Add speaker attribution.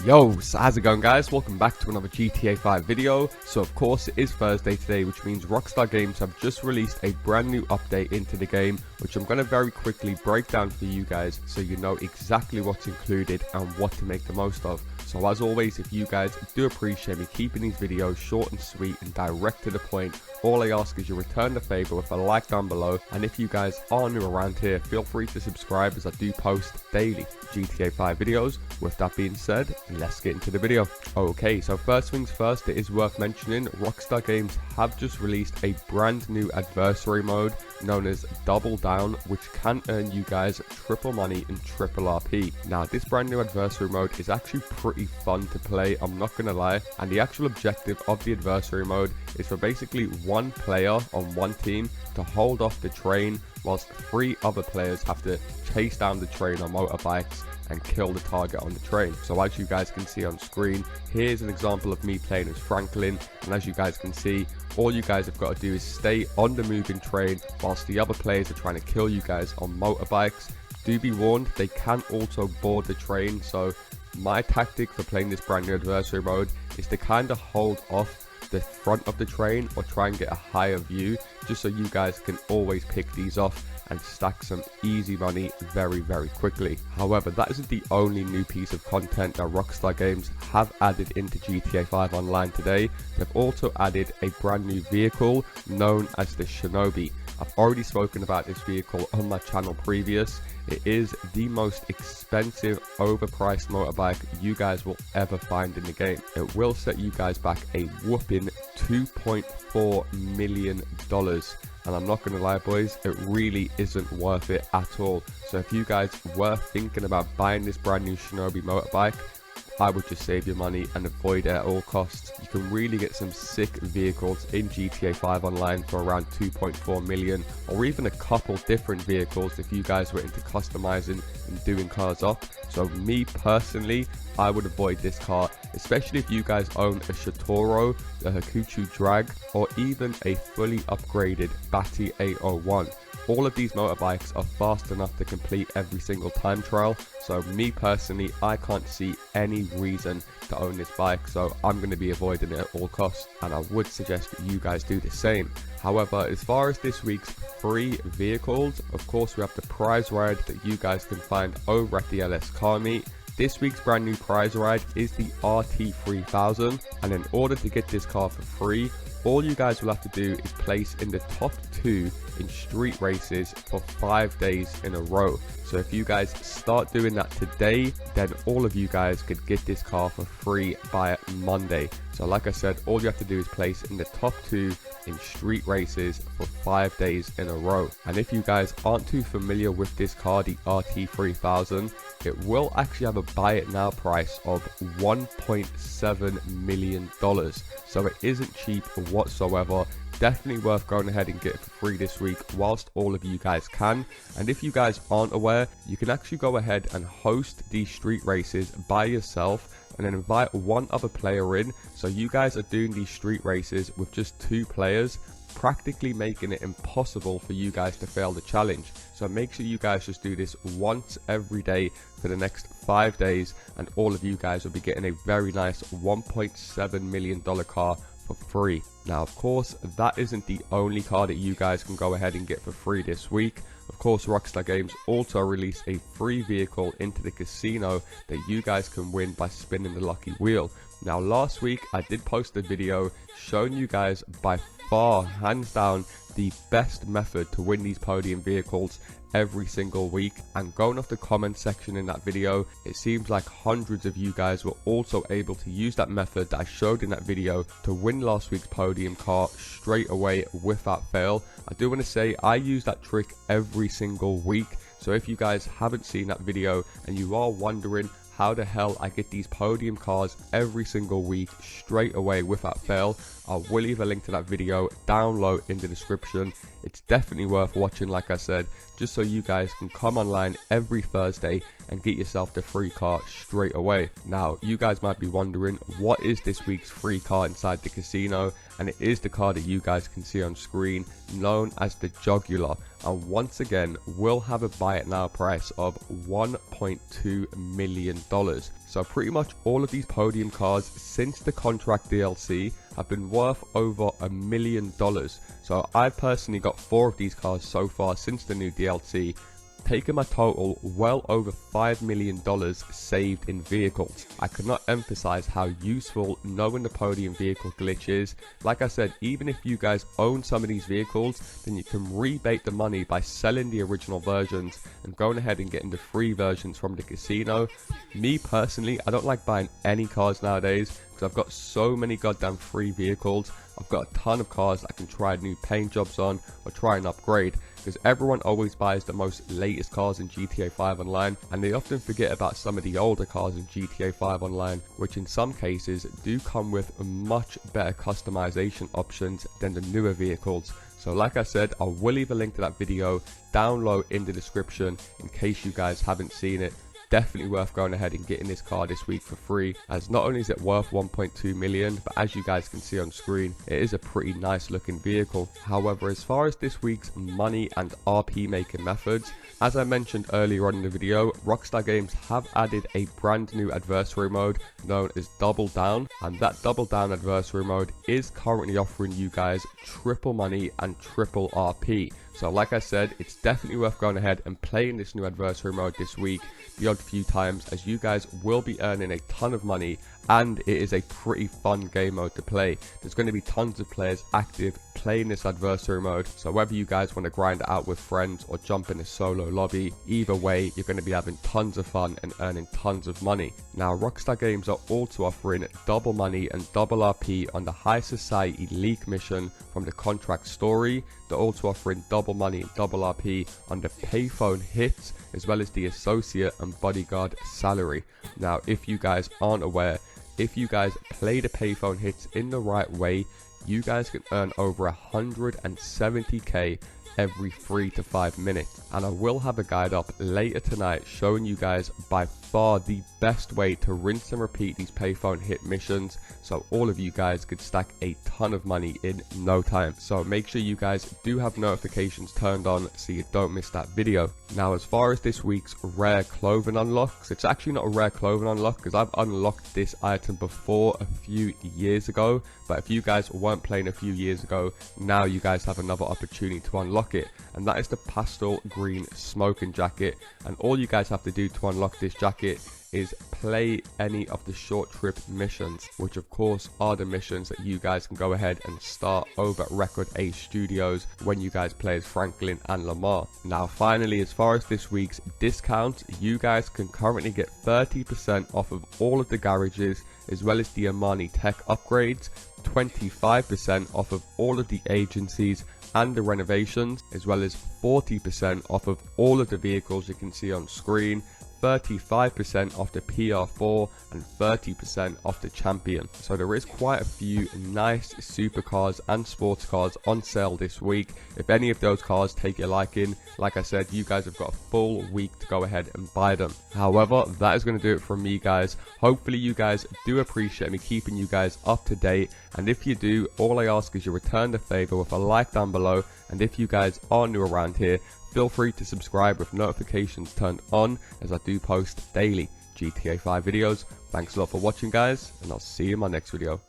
Speaker 1: Yo, so how's it going guys? Welcome back to another GTA 5 video. So of course it is Thursday today, which means Rockstar Games have just released a brand new update into the game, which I'm going to very quickly break down for you guys so you know exactly what's included and what to make the most of. So as always, if you guys do appreciate me keeping these videos short and sweet and direct to the point, all I ask is you return the favor with a like down below, and if you guys are new around here, feel free to subscribe as I do post daily GTA 5 videos. With that being said, let's get into the video. Okay, so first things first, it is worth mentioning Rockstar Games have just released a brand new adversary mode known as Double Down, which can earn you guys triple money and triple RP. Now this brand new adversary mode is actually pretty fun to play, I'm not gonna lie, and the actual objective of the adversary mode is for basically one player on one team to hold off the train whilst 3 other players have to chase down the train on motorbikes and kill the target on the train. So as you guys can see on screen, here's an example of me playing as Franklin, and as you guys can see, all you guys have got to do is stay on the moving train whilst the other players are trying to kill you guys on motorbikes. Do be warned, they can also board the train, so my tactic for playing this brand new adversary mode is to kind of hold off the front of the train or try and get a higher view, just so you guys can always pick these off and stack some easy money very quickly. However, that isn't the only new piece of content that Rockstar Games have added into GTA 5 Online today. They've also added a brand new vehicle known as the Shinobi. I've already spoken about this vehicle on my channel previous. It is the most expensive, overpriced motorbike you guys will ever find in the game. It will set you guys back a whooping $2.4 million. And I'm not gonna lie boys, it really isn't worth it at all. So if you guys were thinking about buying this brand new Shinobi motorbike, I would just save your money and avoid it at all costs. You can really get some sick vehicles in GTA 5 Online for around 2.4 million, or even a couple different vehicles if you guys were into customizing and doing cars up. So me personally, I would avoid this car, especially if you guys own a Shatoro, a Hakuchu Drag, or even a fully upgraded Batty 801. All of these motorbikes are fast enough to complete every single time trial, so me personally, I can't see any reason to own this bike, so I'm going to be avoiding it at all costs, and I would suggest that you guys do the same. However, as far as this week's free vehicles, of course we have the prize ride that you guys can find over at the LS Car Meet. This week's brand new prize ride is the RT3000, and in order to get this car for free, all you guys will have to do is place in the top 2 in street races for 5 days in a row. So if you guys start doing that today, then all of you guys could get this car for free by Monday. So like I said, all you have to do is place in the top 2 in street races for 5 days in a row. And if you guys aren't too familiar with this car, the RT3000, it will actually have a buy it now price of $1.7 million. So it isn't cheap whatsoever. Definitely worth going ahead and get it for free this week whilst all of you guys can. And if you guys aren't aware, you can actually go ahead and host these street races by yourself and then invite one other player in, so you guys are doing these street races with just 2 players, practically making it impossible for you guys to fail the challenge. So make sure you guys just do this once every day for the next 5 days, and all of you guys will be getting a very nice $1.7 million car for free. Now of course, that isn't the only car that you guys can go ahead and get for free this week. Of course, Rockstar Games also released a free vehicle into the casino that you guys can win by spinning the lucky wheel. Now last week I did post a video showing you guys by far, hands down, the best method to win these podium vehicles every single week, and going off the comment section in that video, it seems like hundreds of you guys were also able to use that method that I showed in that video to win last week's podium car straight away without fail. I do want to say I use that trick every single week, so if you guys haven't seen that video and you are wondering how the hell I get these podium cars every single week straight away without fail, I will leave a link to that video down low in the description. It's definitely worth watching, like I said, just so you guys can come online every Thursday and get yourself the free car straight away. Now you guys might be wondering, what is this week's free car inside the casino? And it is the car that you guys can see on screen, known as the Jugular, and once again will have a buy it now price of $1.2 million. So pretty much all of these podium cars since the contract DLC have been worth over $1 million. So I've personally got 4 of these cars so far since the new DLC, taking my total well over $5 million saved in vehicles. I could not emphasize how useful knowing the podium vehicle glitch is. Like I said, even if you guys own some of these vehicles, then you can rebate the money by selling the original versions and going ahead and getting the free versions from the casino. Me personally, I don't like buying any cars nowadays because I've got so many goddamn free vehicles. I've got a ton of cars I can try new paint jobs on or try and upgrade, because everyone always buys the most latest cars in GTA 5 Online, and they often forget about some of the older cars in GTA 5 Online, which in some cases do come with much better customization options than the newer vehicles. So like I said, I will leave a link to that video down low in the description in case you guys haven't seen it. Definitely worth going ahead and getting this car this week for free, as not only is it worth 1.2 million, but as you guys can see on screen, it is a pretty nice looking vehicle. However, as far as this week's money and RP making methods, as I mentioned earlier on in the video, Rockstar Games have added a brand new adversary mode known as Double Down, and that Double Down adversary mode is currently offering you guys triple money and triple RP. So like I said, it's definitely worth going ahead and playing this new adversary mode this week the odd few times, as you guys will be earning a ton of money, and it is a pretty fun game mode to play. There's going to be tons of players active playing this adversary mode, so whether you guys want to grind it out with friends or jump in a solo lobby, either way you're going to be having tons of fun and earning tons of money. Now Rockstar Games are also offering double money and double RP on the High Society leak mission from the contract story. They're also offering double money and double RP on the payphone hits, as well as the associate and bodyguard salary. Now if you guys aren't aware, if you guys play the payphone hits in the right way, you guys can earn over 170k every 3 to 5 minutes, and I will have a guide up later tonight showing you guys by far the best way to rinse and repeat these payphone hit missions, so all of you guys could stack a ton of money in no time. So make sure you guys do have notifications turned on so you don't miss that video. Now as far as this week's rare clothing unlocks, it's actually not a rare clothing unlock because I've unlocked this item before a few years ago, but if you guys weren't playing a few years ago, now you guys have another opportunity to unlock it, and that is the pastel green smoking jacket. And all you guys have to do to unlock this jacket is play any of the short trip missions, which of course are the missions that you guys can go ahead and start over at Record A Studios when you guys play as Franklin and Lamar. Now finally, as far as this week's discounts, you guys can currently get 30% off of all of the garages, as well as the Amani tech upgrades, 25% off of all of the agencies and the renovations, as well as 40% off of all of the vehicles you can see on screen, 35% off the PR4 and 30% off the Champion. So there is quite a few nice supercars and sports cars on sale this week. If any of those cars take your liking, like I said, you guys have got a full week to go ahead and buy them. However, that is going to do it from me, guys. Hopefully you guys do appreciate me keeping you guys up to date, and if you do, all I ask is you return the favor with a like down below, and if you guys are new around here, feel free to subscribe with notifications turned on, as I do post daily GTA 5 videos. Thanks a lot for watching, guys, and I'll see you in my next video.